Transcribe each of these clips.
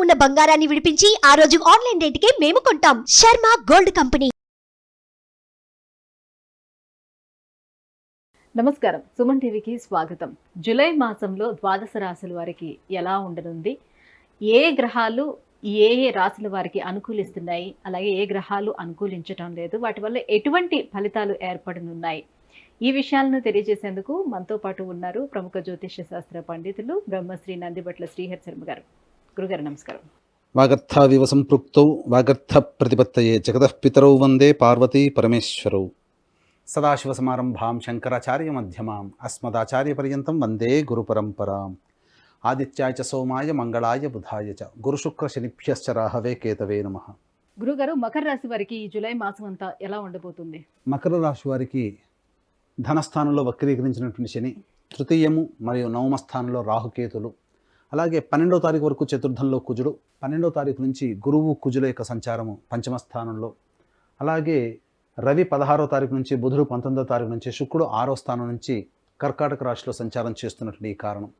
ఉన్న బంగారాన్ని విడిపించి ఆ రోజు ఆన్లైన్ రేటుకే మేము కొంటాం. Sharma gold company. నమస్కారం, సుమన్ టీవీకి స్వాగతం. జూలై మాసంలో ద్వాదశ రాశుల వారికి ఎలా ఉండనుంది, ఏ గ్రహాలు ఏ ఏ రాశుల వారికి అనుకూలిస్తున్నాయి, అలాగే ఏ గ్రహాలు అనుకూలించటం లేదు, వాటి వల్ల ఎటువంటి ఫలితాలు ఏర్పడనున్నాయి, ఈ విషయాలను తెలియజేసేందుకు మనతో పాటు ఉన్నారు ప్రముఖ జ్యోతిష్య శాస్త్ర పండితులు బ్రహ్మశ్రీ నందిబట్ల శ్రీహరి శర్మ గారు. గురుగారు నమస్కారం. వాగర్థావివ సంపృక్తౌ వాగర్థ ప్రతిపత్తయే జగతః పితరౌ వందే పార్వతీ పరమేశ్వరౌ. సదాశివసమారంభాం శంకరాచార్య మధ్యమాం అస్మదాచార్య పర్యంతం వందే గురుపరంపరాం. ఆదిత్యాయ చ సోమాయ మంగళాయ బుధాయ చ గురుశుక్ర శనిభ్యశ్చ రాహవే కేతవే నమః. గురుగారు, మకర రాశి వారికి ఈ జూలై మాసం అంతా ఎలా ఉండబోతుంది? మకర రాశి వారికి ధనస్థానంలో వక్రీకరించినటువంటి శని, తృతీయము మరియు నవమ స్థానంలో రాహుకేతులు, అలాగే 12వ తారీఖు వరకు చతుర్థంలో కుజుడు, 12వ తారీఖు నుంచి గురువు కుజుల యొక్క సంచారము పంచమ స్థానంలో, అలాగే రవి 16వ తారీఖు నుంచి, బుధుడు 19వ తారీఖు నుంచి, శుక్రుడు 6వ స్థానం నుంచి కర్కాటక రాశిలో సంచారం చేస్తున్నటువంటి ఈ కారణం.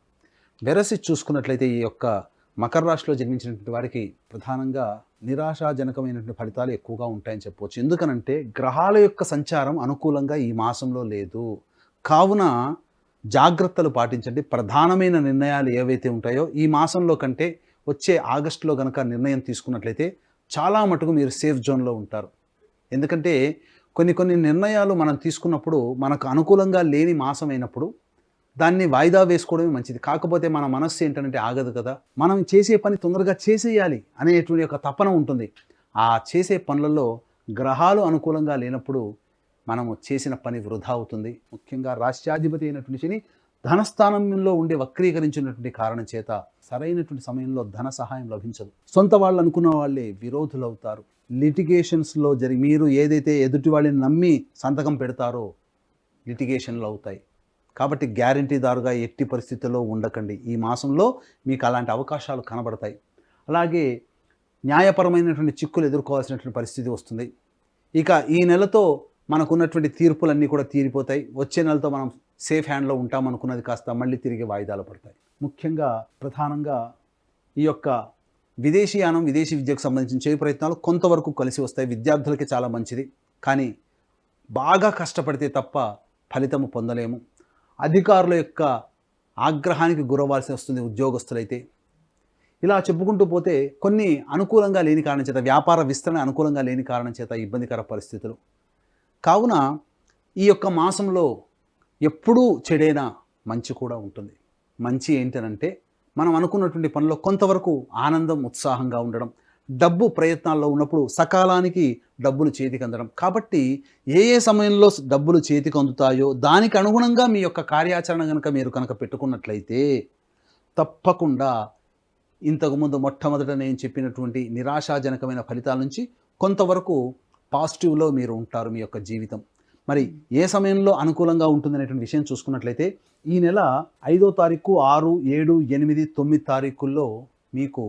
వెరసి చూసుకున్నట్లయితే ఈ యొక్క మకర రాశిలో జన్మించినటువంటి వారికి ప్రధానంగా నిరాశాజనకమైనటువంటి ఫలితాలు ఎక్కువగా ఉంటాయని చెప్పవచ్చు. ఎందుకనంటే గ్రహాల యొక్క సంచారం అనుకూలంగా ఈ మాసంలో లేదు. కావున జాగ్రత్తలు పాటించండి. ప్రధానమైన నిర్ణయాలు ఏవైతే ఉంటాయో ఈ మాసంలో కంటే వచ్చే ఆగస్టులో కనుక నిర్ణయం తీసుకున్నట్లయితే చాలా మటుకు మీరు సేఫ్ జోన్లో ఉంటారు. ఎందుకంటే కొన్ని నిర్ణయాలు మనం తీసుకున్నప్పుడు మనకు అనుకూలంగా లేని మాసం అయినప్పుడు దాన్ని వాయిదా వేసుకోవడమే మంచిది. కాకపోతే మన మనస్సు ఏంటంటే ఆగదు కదా, మనం చేసే పని తొందరగా చేసేయాలి అనేటువంటి ఒక తపన ఉంటుంది. ఆ చేసే పనులలో గ్రహాలు అనుకూలంగా లేనప్పుడు మనము చేసిన పని వృధా అవుతుంది. ముఖ్యంగా రాష్ట్రాధిపతి అయినటువంటి శని ధనస్థానంలో ఉండే వక్రీకరించినటువంటి కారణం చేత సరైనటువంటి సమయంలో ధన సహాయం లభించదు. సొంత వాళ్ళు అనుకున్న వాళ్ళే విరోధులు అవుతారు. లిటిగేషన్స్లో మీరు ఏదైతే ఎదుటి వాళ్ళని నమ్మి సంతకం పెడతారో లిటిగేషన్లు అవుతాయి. కాబట్టి గ్యారంటీదారుగా ఎట్టి పరిస్థితుల్లో ఉండకండి. ఈ మాసంలో మీకు అలాంటి అవకాశాలు కనబడతాయి. అలాగే న్యాయపరమైనటువంటి చిక్కులు ఎదుర్కోవాల్సినటువంటి పరిస్థితి వస్తుంది. ఇక ఈ నెలతో మనకున్నటువంటి తీర్పులన్నీ కూడా తీరిపోతాయి. వచ్చే నెలతో మనం సేఫ్ హ్యాండ్లో ఉంటామనుకున్నది కాస్త మళ్ళీ తిరిగి వాయిదాలు పడతాయి. ముఖ్యంగా ప్రధానంగా ఈ యొక్క విదేశీయానం, విదేశీ విద్యకు సంబంధించిన చేయ ప్రయత్నాలు కొంతవరకు కలిసి వస్తాయి. విద్యార్థులకి చాలా మంచిది. కానీ బాగా కష్టపడితే తప్ప ఫలితము పొందలేము. అధికారుల యొక్క ఆగ్రహానికి గురవ్వాల్సి వస్తుంది ఉద్యోగస్తులైతే. ఇలా చెప్పుకుంటూ పోతే కొన్ని అనుకూలంగా లేని కారణం చేత, వ్యాపార విస్తరణ అనుకూలంగా లేని కారణం చేత ఇబ్బందికర పరిస్థితులు. కావున ఈ యొక్క మాసంలో ఎప్పుడూ చెడైనా మంచి కూడా ఉంటుంది. మంచి ఏంటనంటే మనం అనుకున్నటువంటి పనిలో కొంతవరకు ఆనందం, ఉత్సాహంగా ఉండడం, డబ్బు ప్రయత్నాల్లో ఉన్నప్పుడు సకాలానికి డబ్బులు చేతికి అందడం. కాబట్టి ఏ ఏ సమయంలో డబ్బులు చేతికి అందుతాయో దానికి అనుగుణంగా మీ యొక్క కార్యాచరణ మీరు పెట్టుకున్నట్లయితే తప్పకుండా ఇంతకుముందు మొట్టమొదట నేను చెప్పినటువంటి నిరాశాజనకమైన ఫలితాల నుంచి కొంతవరకు పాజిటివ్లో మీరు ఉంటారు మీ యొక్క జీవితం. మరి ఏ సమయంలో అనుకూలంగా ఉంటుందనేటువంటి విషయం చూసుకున్నట్లయితే ఈ నెల 5వ తారీఖు, 6, 7, 8, 9 తారీఖుల్లో మీకు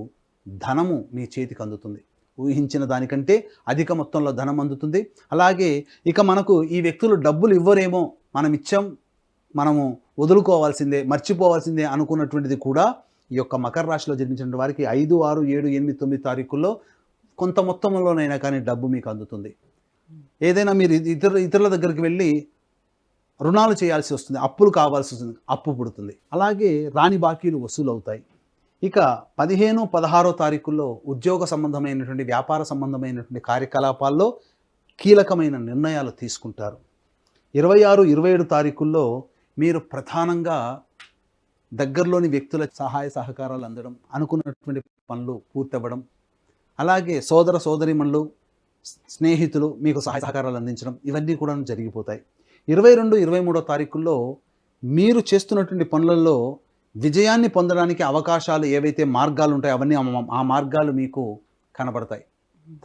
ధనము మీ చేతికి అందుతుంది. ఊహించిన దానికంటే అధిక మొత్తంలో ధనం అందుతుంది. అలాగే ఇక మనకు ఈ వ్యక్తులు డబ్బులు ఇవ్వరేమో, మనం ఇచ్చాం, మనము వదులుకోవాల్సిందే, మర్చిపోవాల్సిందే అనుకున్నటువంటిది కూడా ఈ యొక్క మకర రాశిలో జన్మించిన వారికి 5, 6, 7, 8, 9 తారీఖుల్లో కొంత మొత్తంలోనైనా కానీ డబ్బు మీకు అందుతుంది. ఏదైనా మీరు ఇతరుల దగ్గరికి వెళ్ళి రుణాలు చేయాల్సి వస్తుంది, అప్పులు కావాల్సి వస్తుంది, అప్పు పుడుతుంది. అలాగే రాని బాకీలు వసూలు అవుతాయి. ఇక 15, 16 తారీఖుల్లో ఉద్యోగ సంబంధమైనటువంటి, వ్యాపార సంబంధమైనటువంటి కార్యకలాపాల్లో కీలకమైన నిర్ణయాలు తీసుకుంటారు. 26, 27 తారీఖుల్లో మీరు ప్రధానంగా దగ్గరలోని వ్యక్తుల సహాయ సహకారాలు అందడం, అనుకున్నటువంటి పనులు పూర్తవ్వడం, అలాగే సోదర సోదరీమణులు, స్నేహితులు మీకు సహాయ సహకారాలు అందించడం, ఇవన్నీ కూడా జరిగిపోతాయి. 22, 23 తారీఖుల్లో మీరు చేస్తున్నటువంటి పనులలో విజయాన్ని పొందడానికి అవకాశాలు ఏవైతే మార్గాలు ఉంటాయో అవన్నీ ఆ మార్గాలు మీకు కనబడతాయి.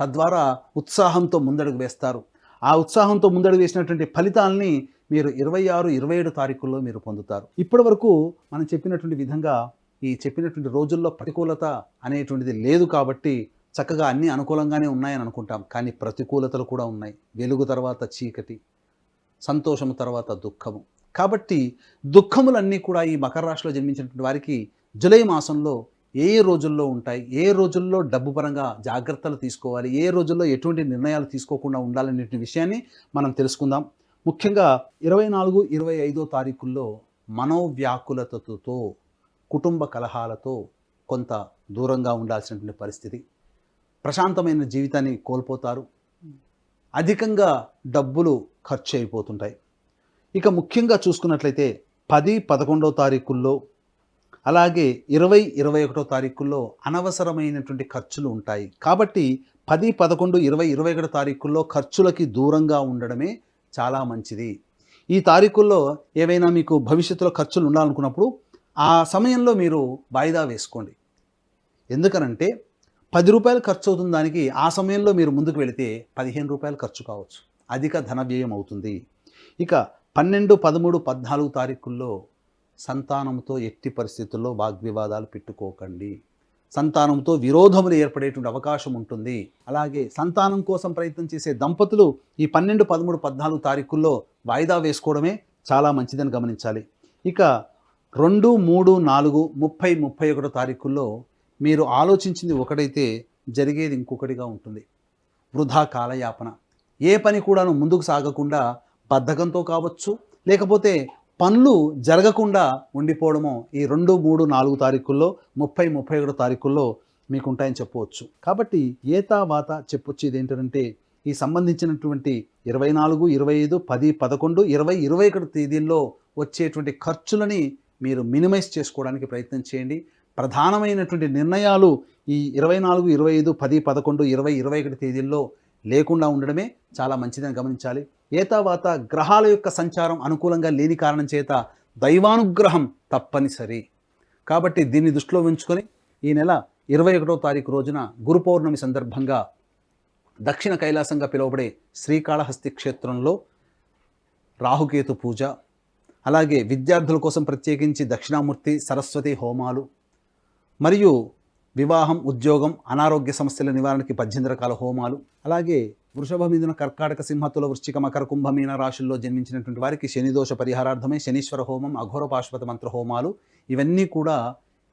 తద్వారా ఉత్సాహంతో ముందడుగు వేస్తారు. ఆ ఉత్సాహంతో ముందడుగు వేసినటువంటి ఫలితాలని మీరు 26, 27 తారీఖుల్లో మీరు పొందుతారు. ఇప్పటి వరకు మనం చెప్పినటువంటి విధంగా ఈ చెప్పినటువంటి రోజుల్లో ప్రతికూలత అనేటువంటిది లేదు కాబట్టి చక్కగా అన్నీ అనుకూలంగానే ఉన్నాయని అనుకుంటాం. కానీ ప్రతికూలతలు కూడా ఉన్నాయి. వెలుగు తర్వాత చీకటి, సంతోషము తర్వాత దుఃఖము. కాబట్టి దుఃఖములన్నీ కూడా ఈ మకర రాశిలో జన్మించినటువంటి వారికి జూలై మాసంలో ఏ రోజుల్లో ఉంటాయి, ఏ రోజుల్లో డబ్బు పరంగా జాగ్రత్తలు తీసుకోవాలి, ఏ రోజుల్లో ఎటువంటి నిర్ణయాలు తీసుకోకుండా ఉండాలనే విషయాన్ని మనం తెలుసుకుందాం. ముఖ్యంగా 24, 25 తారీఖుల్లో మనోవ్యాకులతతో, కుటుంబ కలహాలతో కొంత దూరంగా ఉండాల్సినటువంటి పరిస్థితి. ప్రశాంతమైన జీవితాన్ని కోల్పోతారు. అధికంగా డబ్బులు ఖర్చు అయిపోతుంటాయి. ఇక ముఖ్యంగా చూసుకున్నట్లయితే 10, 11 తారీఖుల్లో అలాగే 20, 21 తారీఖుల్లో అనవసరమైనటువంటి ఖర్చులు ఉంటాయి. కాబట్టి 10, 11, 20, 21 తారీఖుల్లో ఖర్చులకి దూరంగా ఉండడమే చాలా మంచిది. ఈ తారీఖుల్లో ఏవైనా మీకు భవిష్యత్తులో ఖర్చులు ఉండాలనుకున్నప్పుడు ఆ సమయంలో మీరు వాయిదా వేసుకోండి. ఎందుకనంటే 10 రూపాయలు ఖర్చు అవుతుంది దానికి, ఆ సమయంలో మీరు ముందుకు వెళితే 15 రూపాయలు ఖర్చు కావచ్చు, అధిక ధన వ్యయం అవుతుంది. ఇక 12, 13, 14 తారీఖుల్లో సంతానంతో ఎట్టి పరిస్థితుల్లో వాగ్వివాదాలు పెట్టుకోకండి. సంతానంతో విరోధములు ఏర్పడేటువంటి అవకాశం ఉంటుంది. అలాగే సంతానం కోసం ప్రయత్నం చేసే దంపతులు ఈ 12, 13, 14 తారీఖుల్లో వాయిదా వేసుకోవడమే చాలా మంచిదని గమనించాలి. ఇక 2, 3, 4, 30, 31 తారీఖుల్లో మీరు ఆలోచించింది ఒకటైతే జరిగేది ఇంకొకటిగా ఉంటుంది. వృధా కాలయాపన, ఏ పని కూడాను ముందుకు సాగకుండా బద్ధకంతో కావచ్చు, లేకపోతే పనులు జరగకుండా ఉండిపోవడమో ఈ 2, 3, 4 తారీఖుల్లో 30, 31 తారీఖుల్లో మీకు ఉంటాయని చెప్పవచ్చు. కాబట్టి ఏతావాత చెప్పొచ్చేది ఏంటంటే ఈ సంబంధించినటువంటి 24, 25, 10, 11, 20, 21 తేదీల్లో వచ్చేటువంటి ఖర్చులని మీరు మినిమైజ్ చేసుకోవడానికి ప్రయత్నం చేయండి. ప్రధానమైనటువంటి నిర్ణయాలు ఈ 24, 25, 10, 11, 20, 21 తేదీల్లో లేకుండా ఉండడమే చాలా మంచిదని గమనించాలి. ఏతావాత గ్రహాల యొక్క సంచారం అనుకూలంగా లేని కారణం చేత దైవానుగ్రహం తప్పనిసరి. కాబట్టి దీన్ని దృష్టిలో ఉంచుకొని ఈ నెల 21వ తారీఖు రోజున గురు పౌర్ణమి సందర్భంగా దక్షిణ కైలాసంగా పిలువబడే శ్రీకాళహస్తి క్షేత్రంలో రాహుకేతు పూజ, అలాగే విద్యార్థుల కోసం ప్రత్యేకించి దక్షిణామూర్తి సరస్వతి హోమాలు, మరియు వివాహం, ఉద్యోగం, అనారోగ్య సమస్యల నివారణకి 18 రకాల హోమాలు, అలాగే వృషభ, మిథున, కర్కాటక, సింహతుల, వృశ్చిక, మకర, కుంభ, మీన రాశుల్లో జన్మించినటువంటి వారికి శనిదోష పరిహారార్థమై శనీశ్వర హోమం, అఘోర పాశుపత మంత్ర హోమాలు ఇవన్నీ కూడా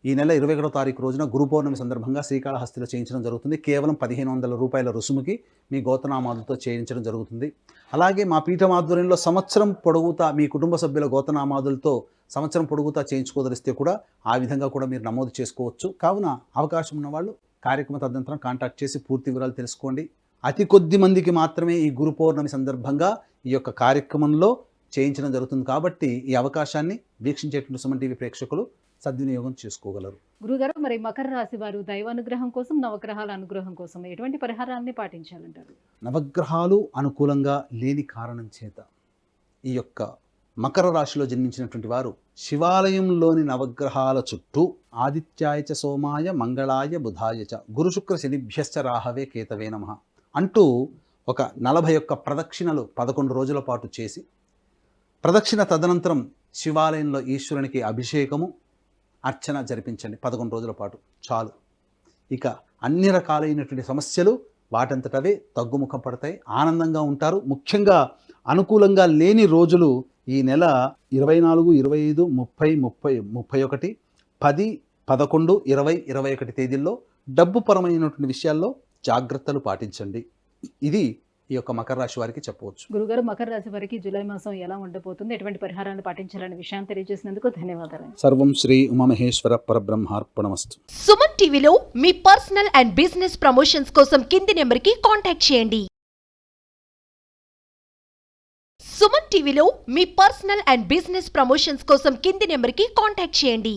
ఈ నెల 21వ తారీఖు రోజున గురు పౌర్ణమి సందర్భంగా శ్రీకాళహస్తిలో చేయించడం జరుగుతుంది. కేవలం 1500 రూపాయల రుసుముకి మీ గోతనామాలతో చేయించడం జరుగుతుంది. అలాగే మా పీఠం ఆధ్వర్యంలో సంవత్సరం పొడుగుతా మీ కుటుంబ సభ్యుల గోతనామాదులతో సంవత్సరం పొడుగుతా చేయించుకోదలిస్తే కూడా ఆ విధంగా కూడా మీరు నమోదు చేసుకోవచ్చు. కావున అవకాశం ఉన్న వాళ్ళు కార్యక్రమ తదనంతరం కాంటాక్ట్ చేసి పూర్తి వివరాలు తెలుసుకోండి. అతి కొద్ది మందికి మాత్రమే ఈ గురు పౌర్ణమి సందర్భంగా ఈ యొక్క కార్యక్రమంలో చేయించడం జరుగుతుంది. కాబట్టి ఈ అవకాశాన్ని వీక్షించేటువంటి సుమన్ టీవీ ప్రేక్షకులు సద్వినియోగం చేసుకోగలరు. గురుగారు, మరి మకర రాశి వారు దైవానుగ్రహం కోసం, నవగ్రహాల అనుగ్రహం కోసం ఎటువంటి పరిహారాన్ని పాటించాలంటారు? నవగ్రహాలు అనుకూలంగా లేని కారణం చేత ఈ యొక్క మకర రాశిలో జన్మించినటువంటి వారు శివాలయంలోని నవగ్రహాల చుట్టూ ఆదిత్యాయ చ సోమాయ మంగళాయ బుధాయ చ గురు శుక్ర శనిభ్యశ్చ రాహవే కేతవే నమః అంటూ ఒక 41 ప్రదక్షిణలు 11 రోజుల పాటు చేసి, ప్రదక్షిణ తదనంతరం శివాలయంలో ఈశ్వరునికి అభిషేకము, అర్చన జరిపించండి 11 రోజుల పాటు చాలు. ఇక అన్ని రకాలైనటువంటి సమస్యలు వాటంతటవే తగ్గుముఖం పడతాయి, ఆనందంగా ఉంటారు. ముఖ్యంగా అనుకూలంగా లేని రోజులు ఈ నెల 24, 25, 30, 31, 10, 11, 20, 21 తేదీల్లో డబ్బు పరమైనటువంటి విషయాల్లో జాగ్రత్తలు పాటించండి. ఇది ఈ యొక్క మకర రాశి వారికి చెప్పవచ్చు. గురుగారు, మకర రాశి వారికి జూలై మాసం ఎలా ఉండబోతుంది, ఎటువంటి పరిహారాన్ని పాటించాలనే విషయాన్ని తెలియజేసినందుకు ధన్యవాదాలు. సర్వం శ్రీ ఉమామహేశ్వర పరబ్రహ్మార్పణమస్తు. సుమన్ టీవీలో మీ పర్సనల్ అండ్ బిజినెస్ ప్రమోషన్స్ కోసం కింది నెంబర్కి కాంటాక్ట్ చేయండి. సుమన్ టీవీలో మీ పర్సనల్ అండ్ బిజినెస్ ప్రమోషన్స్ కోసం కింది నెంబర్కి కాంటాక్ట్ చేయండి.